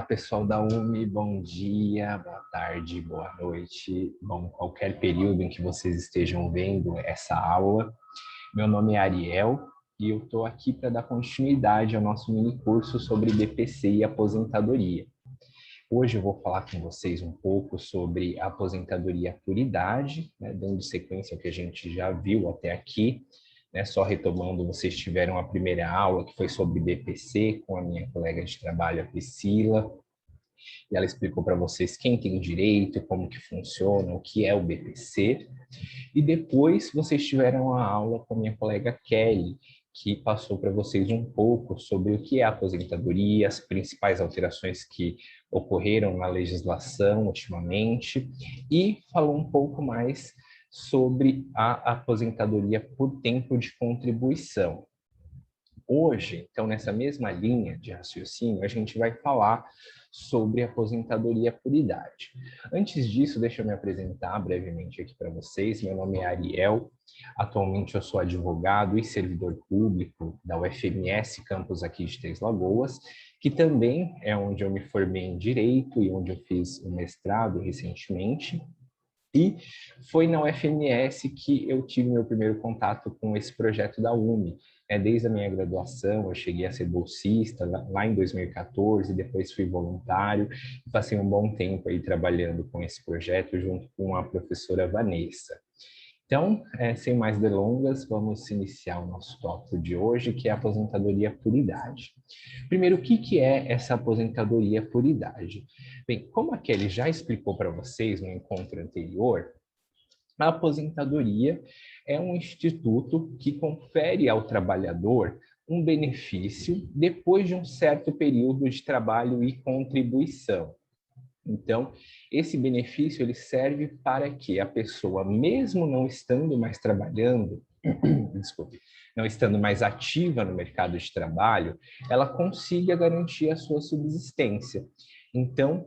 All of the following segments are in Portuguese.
Olá, pessoal da UMI, bom dia, boa tarde, boa noite, bom, qualquer período em que vocês estejam vendo essa aula. Meu nome é Ariel e eu estou aqui para dar continuidade ao nosso mini curso sobre BPC e aposentadoria. Hoje eu vou falar com vocês um pouco sobre a aposentadoria por idade, né, dando sequência ao que a gente já viu até aqui. Só retomando, vocês tiveram a primeira aula que foi sobre BPC com a minha colega de trabalho, a Priscila, e ela explicou para vocês quem tem direito, como que funciona, o que é o BPC. E depois vocês tiveram a aula com a minha colega Kelly, que passou para vocês um pouco sobre o que é a aposentadoria, as principais alterações que ocorreram na legislação ultimamente, e falou um pouco mais sobre a aposentadoria por tempo de contribuição. Hoje, então, nessa mesma linha de raciocínio, a gente vai falar sobre aposentadoria por idade. Antes disso, deixa eu me apresentar brevemente aqui para vocês. Meu nome é Ariel, atualmente eu sou advogado e servidor público da UFMS, campus aqui de Três Lagoas, que também é onde eu me formei em Direito e onde eu fiz o mestrado recentemente. E foi na UFMS que eu tive meu primeiro contato com esse projeto da UMI. Desde a minha graduação, eu cheguei a ser bolsista lá em 2014, depois fui voluntário, e passei um bom tempo aí trabalhando com esse projeto junto com a professora Vanessa. Então, sem mais delongas, vamos iniciar o nosso tópico de hoje, que é a aposentadoria por idade. Primeiro, o que é essa aposentadoria por idade? Bem, como a Kelly já explicou para vocês no encontro anterior, a aposentadoria é um instituto que confere ao trabalhador um benefício depois de um certo período de trabalho e contribuição. Então, esse benefício ele serve para que a pessoa, mesmo não estando mais trabalhando, desculpe, não estando mais ativa no mercado de trabalho, ela consiga garantir a sua subsistência. Então,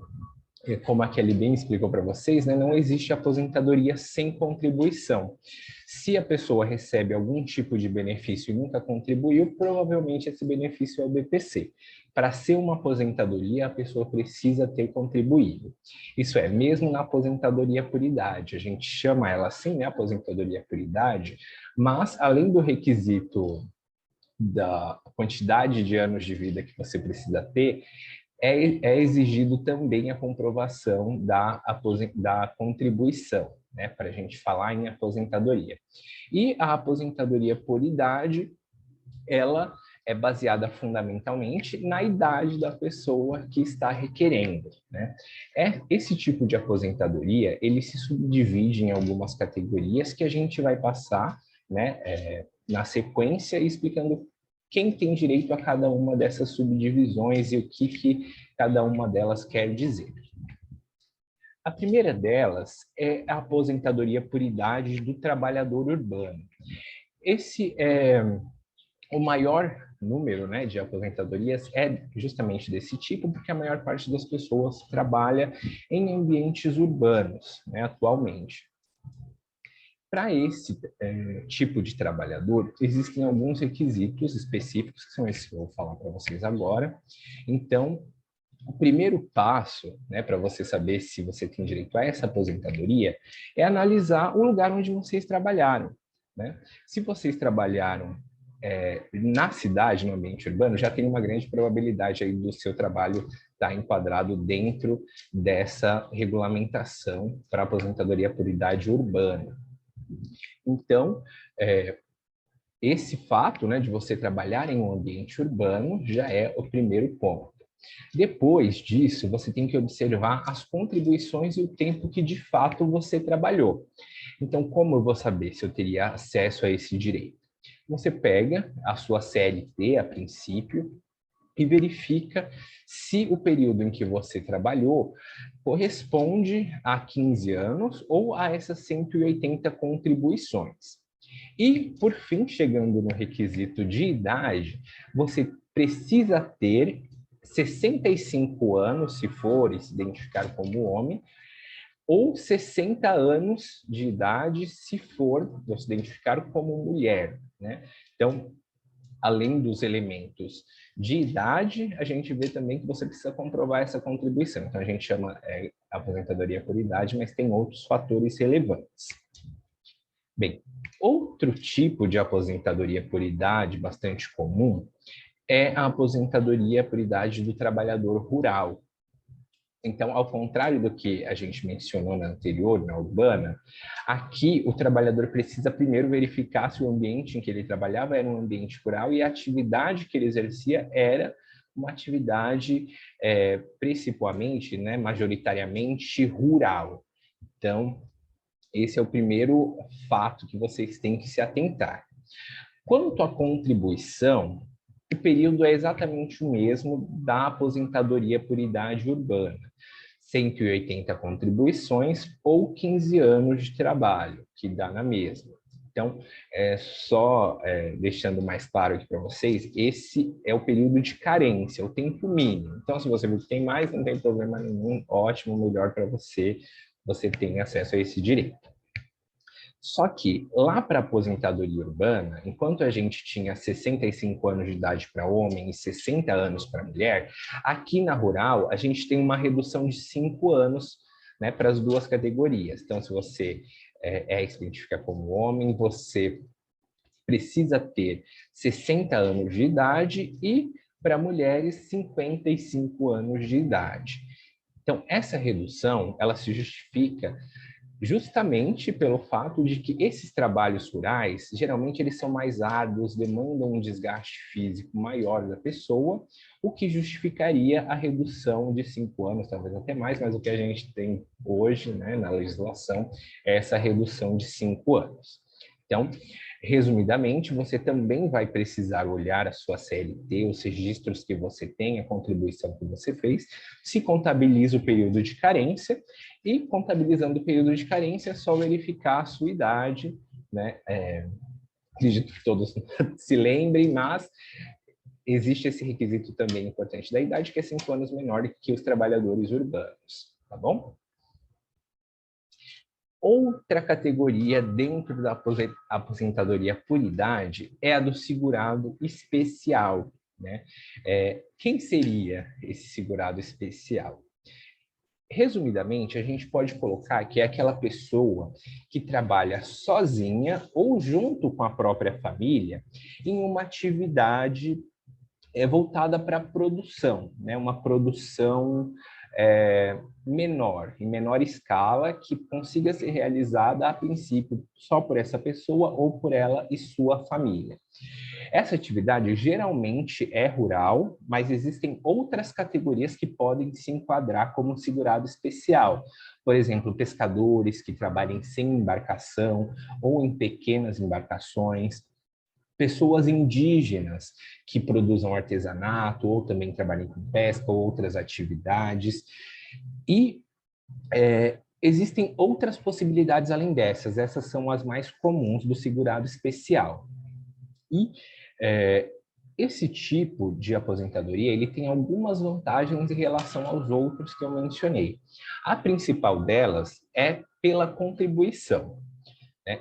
como a Kelly bem explicou para vocês, né, não existe aposentadoria sem contribuição. Se a pessoa recebe algum tipo de benefício e nunca contribuiu, provavelmente esse benefício é o BPC. Para ser uma aposentadoria, a pessoa precisa ter contribuído. Isso é, mesmo na aposentadoria por idade, a gente chama ela assim, né, aposentadoria por idade, mas além do requisito da quantidade de anos de vida que você precisa ter, é exigido também a comprovação da contribuição, né, para a gente falar em aposentadoria. E a aposentadoria por idade, ela é baseada fundamentalmente na idade da pessoa que está requerendo, né? Esse tipo de aposentadoria, ele se subdivide em algumas categorias que a gente vai passar, né, na sequência, explicando quem tem direito a cada uma dessas subdivisões e o que cada uma delas quer dizer. A primeira delas é a aposentadoria por idade do trabalhador urbano. Esse é o maior número, né, de aposentadorias é justamente desse tipo, porque a maior parte das pessoas trabalha em ambientes urbanos, né, atualmente. Para esse tipo de trabalhador, existem alguns requisitos específicos, que são esses que eu vou falar para vocês agora. Então, o primeiro passo, né, para você saber se você tem direito a essa aposentadoria, é analisar o lugar onde vocês trabalharam, né? Se vocês trabalharam na cidade, no ambiente urbano, já tem uma grande probabilidade aí do seu trabalho estar enquadrado dentro dessa regulamentação para aposentadoria por idade urbana. Então, esse fato, né, de você trabalhar em um ambiente urbano já é o primeiro ponto. Depois disso, você tem que observar as contribuições e o tempo que de fato você trabalhou. Então, como eu vou saber se eu teria acesso a esse direito? Você pega a sua CLT, a princípio, e verifica se o período em que você trabalhou corresponde a 15 anos ou a essas 180 contribuições. E, por fim, chegando no requisito de idade, você precisa ter 65 anos, se for se identificar como homem, ou 60 anos de idade, se for se identificar como mulher, né? Então, além dos elementos de idade, a gente vê também que você precisa comprovar essa contribuição. Então, a gente chama aposentadoria por idade, mas tem outros fatores relevantes. Bem, outro tipo de aposentadoria por idade bastante comum é a aposentadoria por idade do trabalhador rural. Então, ao contrário do que a gente mencionou na anterior, na urbana, aqui o trabalhador precisa primeiro verificar se o ambiente em que ele trabalhava era um ambiente rural e a atividade que ele exercia era uma atividade principalmente, né, majoritariamente rural. Então, esse é o primeiro fato que vocês têm que se atentar. Quanto à contribuição, o período é exatamente o mesmo da aposentadoria por idade urbana. 180 contribuições ou 15 anos de trabalho, que dá na mesma. Então, deixando mais claro aqui para vocês, esse é o período de carência, o tempo mínimo. Então, se você tem mais, não tem problema nenhum, ótimo, melhor para você, você tem acesso a esse direito. Só que lá para a aposentadoria urbana, enquanto a gente tinha 65 anos de idade para homem e 60 anos para mulher, aqui na rural a gente tem uma redução de 5 anos, né, para as duas categorias. Então, se você se identifica como homem, você precisa ter 60 anos de idade e para mulheres 55 anos de idade. Então, essa redução, ela se justifica justamente pelo fato de que esses trabalhos rurais, geralmente eles são mais árduos, demandam um desgaste físico maior da pessoa, o que justificaria a redução de 5 anos, talvez até mais, mas o que a gente tem hoje, né, na legislação é essa redução de 5 anos. Então, resumidamente, você também vai precisar olhar a sua CLT, os registros que você tem, a contribuição que você fez, se contabiliza o período de carência, e contabilizando o período de carência é só verificar a sua idade, né? Acredito que todos se lembrem, mas existe esse requisito também importante da idade, que é 5 anos menor que os trabalhadores urbanos, tá bom? Outra categoria dentro da aposentadoria por idade é a do segurado especial, né? Quem seria esse segurado especial? Resumidamente, a gente pode colocar que é aquela pessoa que trabalha sozinha ou junto com a própria família em uma atividade voltada para a produção, né? Uma produção menor, em menor escala, que consiga ser realizada a princípio só por essa pessoa ou por ela e sua família. Essa atividade geralmente é rural, mas existem outras categorias que podem se enquadrar como segurado especial. Por exemplo, pescadores que trabalhem sem embarcação ou em pequenas embarcações, pessoas indígenas que produzam artesanato ou também trabalhem com pesca ou outras atividades. E existem outras possibilidades além dessas. Essas são as mais comuns do segurado especial. E esse tipo de aposentadoria ele tem algumas vantagens em relação aos outros que eu mencionei. A principal delas é pela contribuição.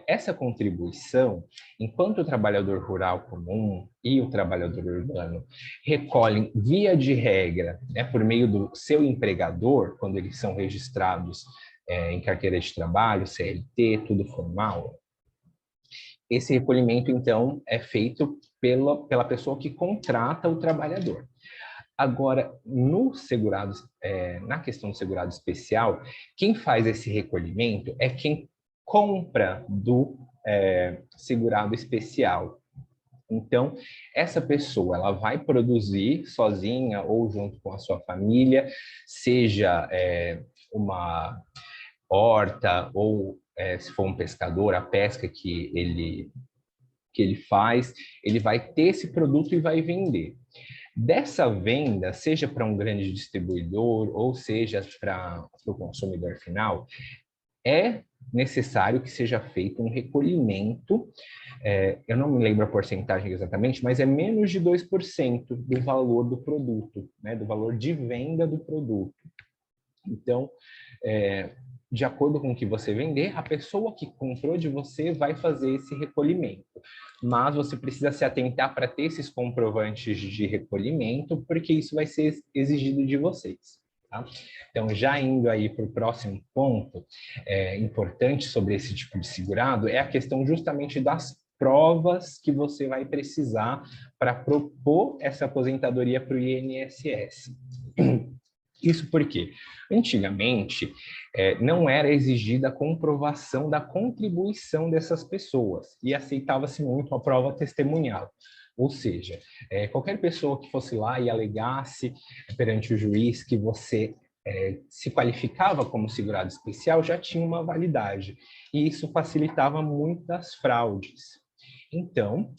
Essa contribuição, enquanto o trabalhador rural comum e o trabalhador urbano recolhem, via de regra, por meio do seu empregador, quando eles são registrados em carteira de trabalho, CLT, tudo formal, esse recolhimento, então, é feito pela pessoa que contrata o trabalhador. Agora, no segurado, na questão do segurado especial, quem faz esse recolhimento é quem compra do segurado especial. Então, essa pessoa ela vai produzir sozinha ou junto com a sua família, seja uma horta ou se for um pescador, a pesca que ele faz, ele vai ter esse produto e vai vender. Dessa venda, seja para um grande distribuidor ou seja para o consumidor final, é necessário que seja feito um recolhimento, eu não me lembro a porcentagem exatamente, mas é menos de 2% do valor do produto, né, do valor de venda do produto. Então, de acordo com o que você vender, a pessoa que comprou de você vai fazer esse recolhimento. Mas você precisa se atentar para ter esses comprovantes de recolhimento, porque isso vai ser exigido de vocês. Tá? Então, já indo aí para o próximo ponto importante sobre esse tipo de segurado, é a questão justamente das provas que você vai precisar para propor essa aposentadoria para o INSS. Isso porque, antigamente, não era exigida a comprovação da contribuição dessas pessoas e aceitava-se muito a prova testemunhal. Ou seja, qualquer pessoa que fosse lá e alegasse perante o juiz que você se qualificava como segurado especial já tinha uma validade. E isso facilitava muitas fraudes. Então,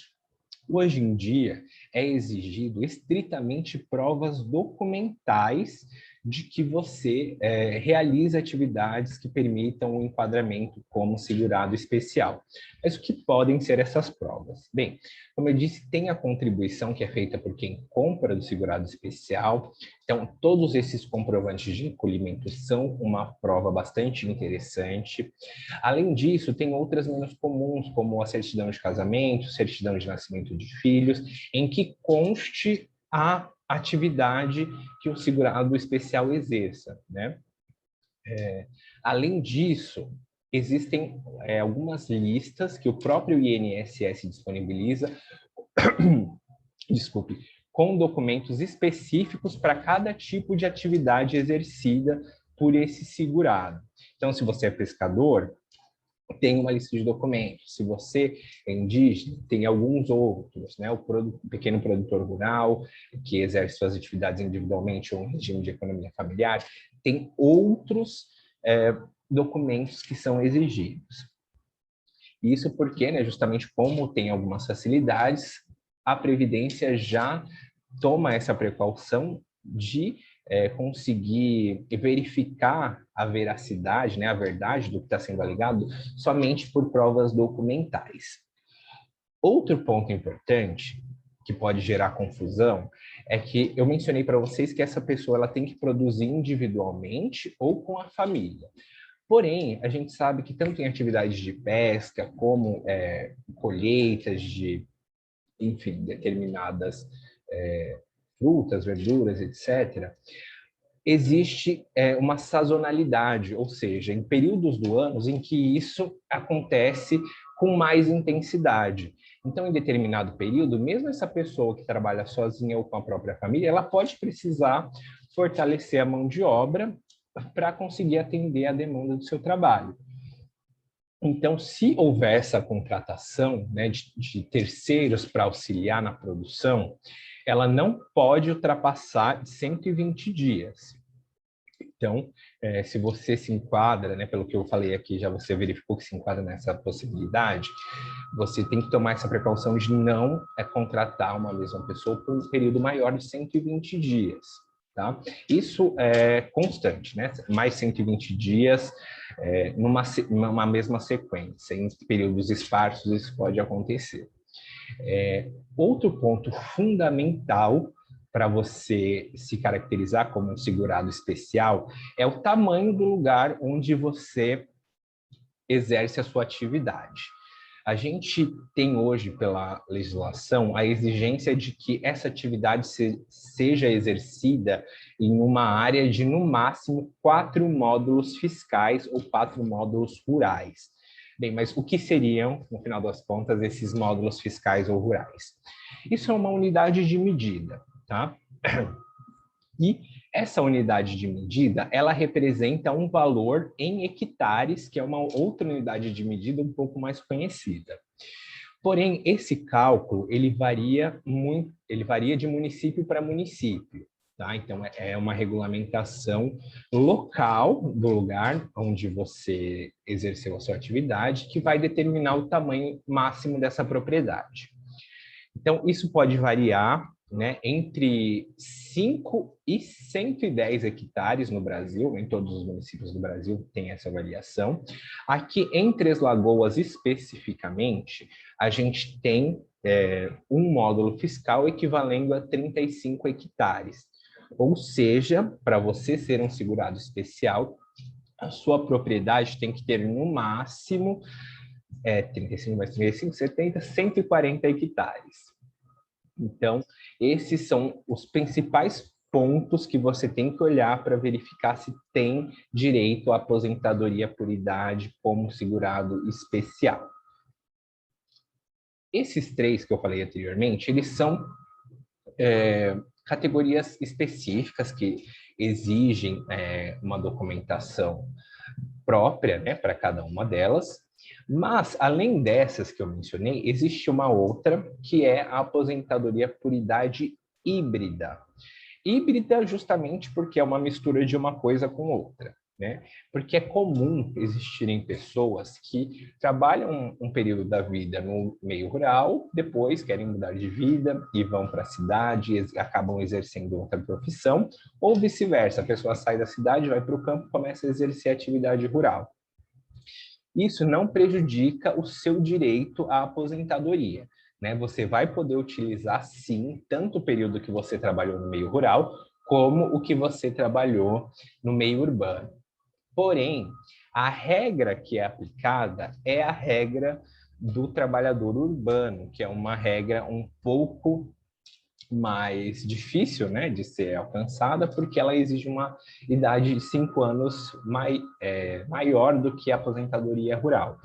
hoje em dia, é exigido estritamente provas documentais de que você realiza atividades que permitam o enquadramento como segurado especial. Mas o que podem ser essas provas? Bem, como eu disse, tem a contribuição que é feita por quem compra do segurado especial. Então, todos esses comprovantes de recolhimento são uma prova bastante interessante. Além disso, tem outras menos comuns, como a certidão de casamento, certidão de nascimento de filhos, em que conste a atividade que o segurado especial exerça, né? Além disso, existem algumas listas que o próprio INSS disponibiliza, desculpe, com documentos específicos para cada tipo de atividade exercida por esse segurado. Então, se você é pescador, tem uma lista de documentos. Se você é indígena, tem alguns outros, né? O pequeno produtor rural, que exerce suas atividades individualmente ou em regime de economia familiar, tem outros documentos que são exigidos. Isso porque, né, justamente como tem algumas facilidades, a Previdência já toma essa precaução de conseguir verificar a veracidade, né, a verdade do que está sendo alegado, somente por provas documentais. Outro ponto importante, que pode gerar confusão, é que eu mencionei para vocês que essa pessoa ela tem que produzir individualmente ou com a família. Porém, a gente sabe que tanto em atividades de pesca, como colheitas de, enfim, determinadas frutas, verduras, etc., existe uma sazonalidade, ou seja, em períodos do ano em que isso acontece com mais intensidade. Então, em determinado período, mesmo essa pessoa que trabalha sozinha ou com a própria família, ela pode precisar fortalecer a mão de obra para conseguir atender a demanda do seu trabalho. Então, se houver essa contratação, né, de terceiros para auxiliar na produção, ela não pode ultrapassar 120 dias. Então, se você se enquadra, né, pelo que eu falei aqui, já você verificou que se enquadra nessa possibilidade, você tem que tomar essa precaução de não contratar uma mesma pessoa por um período maior de 120 dias. Tá? Isso é constante, né? Mais 120 dias numa mesma sequência. Em períodos esparsos, isso pode acontecer. Outro ponto fundamental para você se caracterizar como um segurado especial é o tamanho do lugar onde você exerce a sua atividade. A gente tem hoje, pela legislação, a exigência de que essa atividade seja exercida em uma área de, no máximo, 4 módulos fiscais ou 4 módulos rurais. Bem, mas o que seriam, no final das contas, esses módulos fiscais ou rurais? Isso é uma unidade de medida, tá? E essa unidade de medida, ela representa um valor em hectares, que é uma outra unidade de medida um pouco mais conhecida. Porém, esse cálculo, ele varia de município para município, tá? Então, é uma regulamentação local do lugar onde você exerceu a sua atividade, que vai determinar o tamanho máximo dessa propriedade. Então, isso pode variar, né, entre 5 e 110 hectares no Brasil, em todos os municípios do Brasil tem essa variação. Aqui em Três Lagoas, especificamente, a gente tem um módulo fiscal equivalendo a 35 hectares. Ou seja, para você ser um segurado especial, a sua propriedade tem que ter no máximo 35 mais 35, 70, 140 hectares. Então, esses são os principais pontos que você tem que olhar para verificar se tem direito à aposentadoria por idade como segurado especial. Esses três que eu falei anteriormente, eles são categorias específicas que exigem uma documentação própria, né, para cada uma delas. Mas, além dessas que eu mencionei, existe uma outra, que é a aposentadoria por idade híbrida. Híbrida justamente porque é uma mistura de uma coisa com outra, né? Porque é comum existirem pessoas que trabalham um período da vida no meio rural, depois querem mudar de vida e vão para a cidade e acabam exercendo outra profissão, ou vice-versa, a pessoa sai da cidade, vai para o campo e começa a exercer atividade rural. Isso não prejudica o seu direito à aposentadoria, né? Você vai poder utilizar, sim, tanto o período que você trabalhou no meio rural, como o que você trabalhou no meio urbano. Porém, a regra que é aplicada é a regra do trabalhador urbano, que é uma regra um pouco mais difícil, né, de ser alcançada, porque ela exige uma idade de 5 anos maior do que a aposentadoria rural.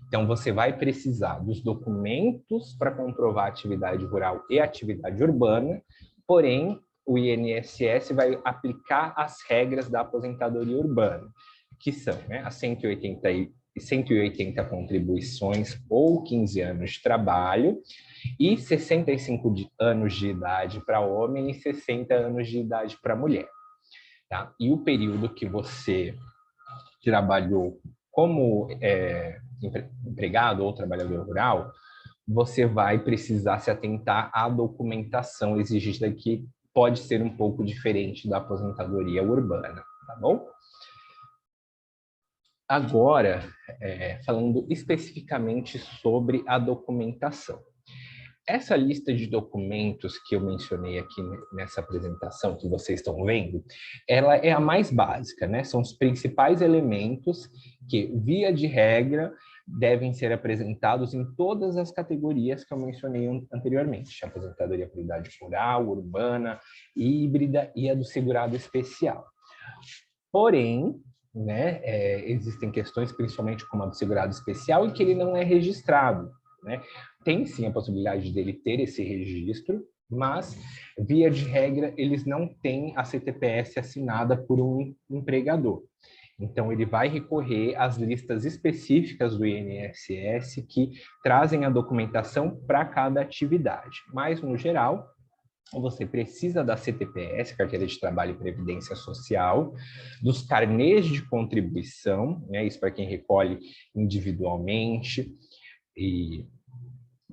Então, você vai precisar dos documentos para comprovar a atividade rural e a atividade urbana, porém, o INSS vai aplicar as regras da aposentadoria urbana, que são, né, as 180 contribuições ou 15 anos de trabalho, e 65 anos de idade para homem e 60 anos de idade para mulher. Tá? E o período que você trabalhou como empregado ou trabalhador rural, você vai precisar se atentar à documentação exigida, que pode ser um pouco diferente da aposentadoria urbana, tá bom? Agora, falando especificamente sobre a documentação. Essa lista de documentos que eu mencionei aqui nessa apresentação que vocês estão vendo, ela é a mais básica, né? São os principais elementos que, via de regra, devem ser apresentados em todas as categorias que eu mencionei anteriormente: aposentadoria por idade rural, urbana, híbrida e a do segurado especial. Porém, né, existem questões, principalmente como a do segurado especial, em que ele não é registrado, né? Tem sim a possibilidade dele ter esse registro, mas, via de regra, eles não têm a CTPS assinada por um empregador. Então, ele vai recorrer às listas específicas do INSS que trazem a documentação para cada atividade. Mas, no geral, você precisa da CTPS, Carteira de Trabalho e Previdência Social, dos carnês de contribuição, né, isso para quem recolhe individualmente, e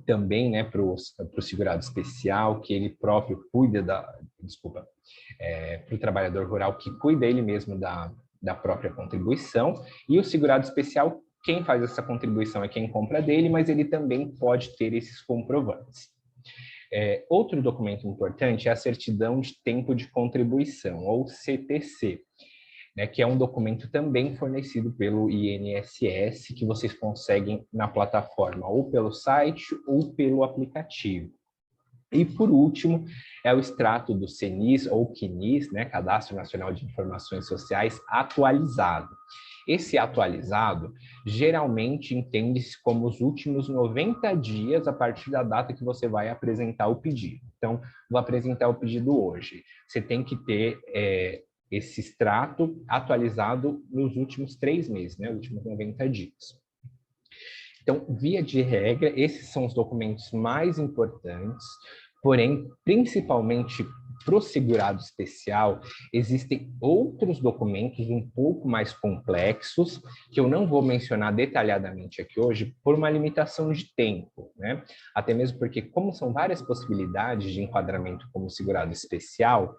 também, né, para o segurado especial, que ele próprio cuida para o trabalhador rural, que cuida ele mesmo da própria contribuição, e o segurado especial, quem faz essa contribuição é quem compra dele, mas ele também pode ter esses comprovantes. Outro documento importante é a certidão de tempo de contribuição, ou CTC, né, que é um documento também fornecido pelo INSS, que vocês conseguem na plataforma, ou pelo site ou pelo aplicativo. E, por último, é o extrato do CNIS ou CNIS, né, Cadastro Nacional de Informações Sociais, atualizado. Esse atualizado geralmente entende-se como os últimos 90 dias a partir da data que você vai apresentar o pedido. Então, vou apresentar o pedido hoje. Você tem que ter esse extrato atualizado nos últimos 3 meses, né, os últimos 90 dias. Então, via de regra, esses são os documentos mais importantes, porém, principalmente para o segurado especial, existem outros documentos um pouco mais complexos, que eu não vou mencionar detalhadamente aqui hoje, por uma limitação de tempo, né? Até mesmo porque, como são várias possibilidades de enquadramento como segurado especial,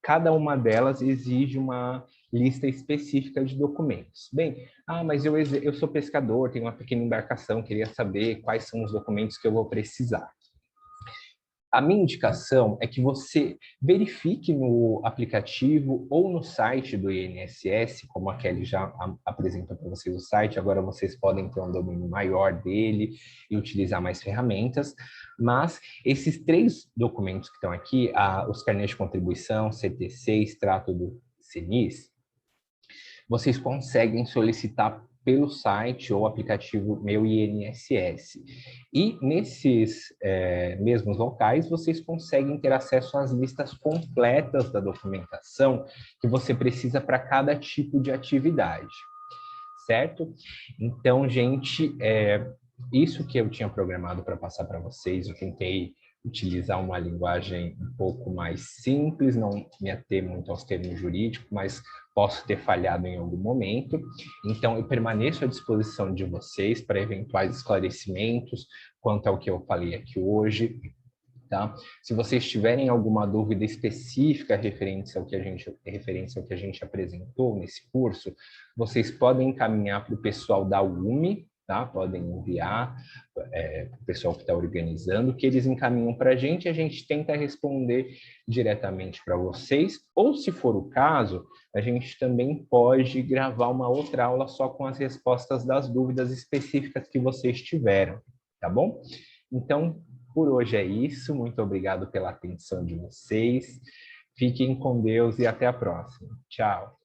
cada uma delas exige uma lista específica de documentos. Bem, mas eu sou pescador, tenho uma pequena embarcação, queria saber quais são os documentos que eu vou precisar. A minha indicação é que você verifique no aplicativo ou no site do INSS, como a Kelly já apresentou para vocês o site, agora vocês podem ter um domínio maior dele e utilizar mais ferramentas, mas esses 3 documentos que estão aqui, os carnês de contribuição, CTC, extrato do CNIS, vocês conseguem solicitar pelo site ou aplicativo Meu INSS. E nesses mesmos locais, vocês conseguem ter acesso às listas completas da documentação que você precisa para cada tipo de atividade, certo? Então, gente, isso que eu tinha programado para passar para vocês, eu tentei utilizar uma linguagem um pouco mais simples, não me ater muito aos termos jurídicos, mas posso ter falhado em algum momento. Então, eu permaneço à disposição de vocês para eventuais esclarecimentos quanto ao que eu falei aqui hoje, tá? Se vocês tiverem alguma dúvida específica referente ao que a gente apresentou nesse curso, vocês podem encaminhar para o pessoal da UME, tá? Podem enviar para o pessoal que está organizando, que eles encaminham para a gente tenta responder diretamente para vocês, ou se for o caso, a gente também pode gravar uma outra aula só com as respostas das dúvidas específicas que vocês tiveram, tá bom? Então, por hoje é isso. Muito obrigado pela atenção de vocês. Fiquem com Deus e até a próxima. Tchau.